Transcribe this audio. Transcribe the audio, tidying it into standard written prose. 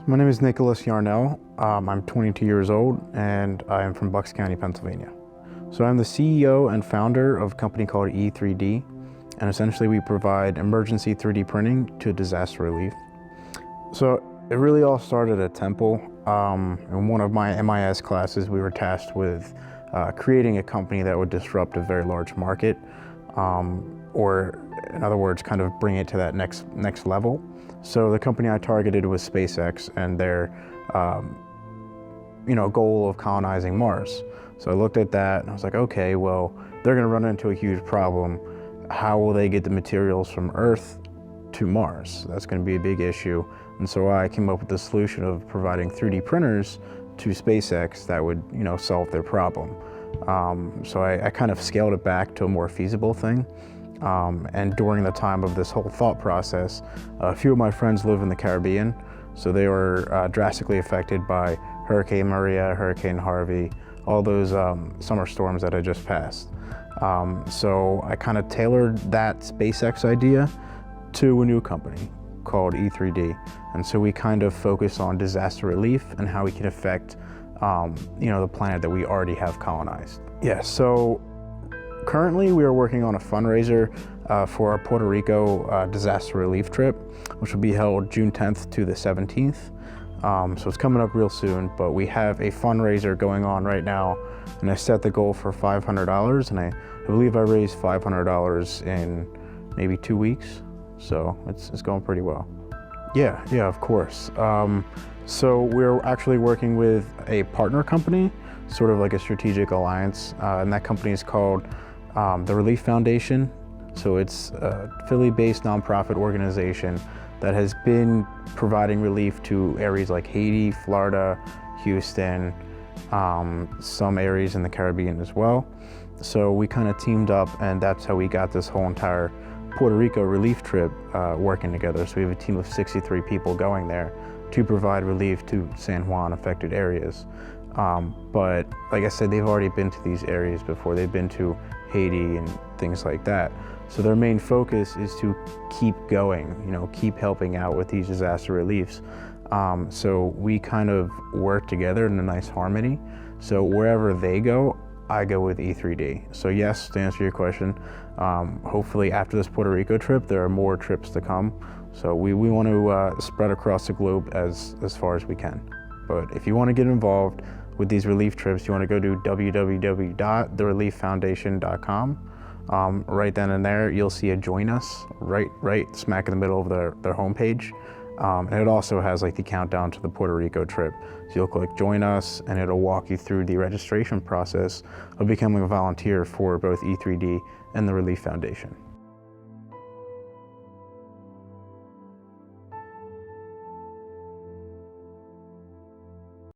My name is Nicholas Yarnall. I'm 22 years old and I am from Bucks County, Pennsylvania. So I'm the CEO and founder of a company called E+3D, and essentially we provide emergency 3D printing to disaster relief. So it really all started at Temple. In one of my MIS classes, we were tasked with creating a company that would disrupt a very large market, or in other words, kind of bring it to that next level. So the company I targeted was SpaceX and their goal of colonizing Mars. So I looked at that and I was like, okay, well, they're going to run into a huge problem. How will they get the materials from Earth to Mars? That's going to be a big issue. And so I came up with the solution of providing 3D printers to SpaceX that would, solve their problem. So I kind of scaled it back to a more feasible thing. And during the time of this whole thought process, a few of my friends live in the Caribbean, so they were drastically affected by Hurricane Maria, Hurricane Harvey, all those summer storms that I just passed. So I kind of tailored that SpaceX idea to a new company called E+3D. And so we kind of focus on disaster relief and how we can affect the planet that we already have colonized. Yeah, so currently we are working on a fundraiser for our Puerto Rico disaster relief trip, which will be held June 10th to the 17th. So it's coming up real soon, but we have a fundraiser going on right now, and I set the goal for $500, and I believe I raised $500 in maybe 2 weeks, so it's going pretty well. Yeah, of course. So we're actually working with a partner company, sort of like a strategic alliance, and that company is called the Relief Foundation. So it's a Philly-based nonprofit organization that has been providing relief to areas like Haiti, Florida, Houston, some areas in the Caribbean as well. So we kind of teamed up, and that's how we got this whole entire Puerto Rico relief trip working together. So we have a team of 63 people going there to provide relief to San Juan affected areas. But like I said, they've already been to these areas before. They've been to Haiti and things like that. So their main focus is to keep going, keep helping out with these disaster reliefs. So we kind of work together in a nice harmony. So wherever they go, I go with E+3D. So yes, to answer your question, hopefully after this Puerto Rico trip, there are more trips to come. So we want to spread across the globe as far as we can. But if you want to get involved with these relief trips, you want to go to www.therelieffoundation.com. Right then and there, you'll see a join us right smack in the middle of their homepage. And it also has like the countdown to the Puerto Rico trip. So you'll click join us and it'll walk you through the registration process of becoming a volunteer for both E+3D and the Relief Foundation.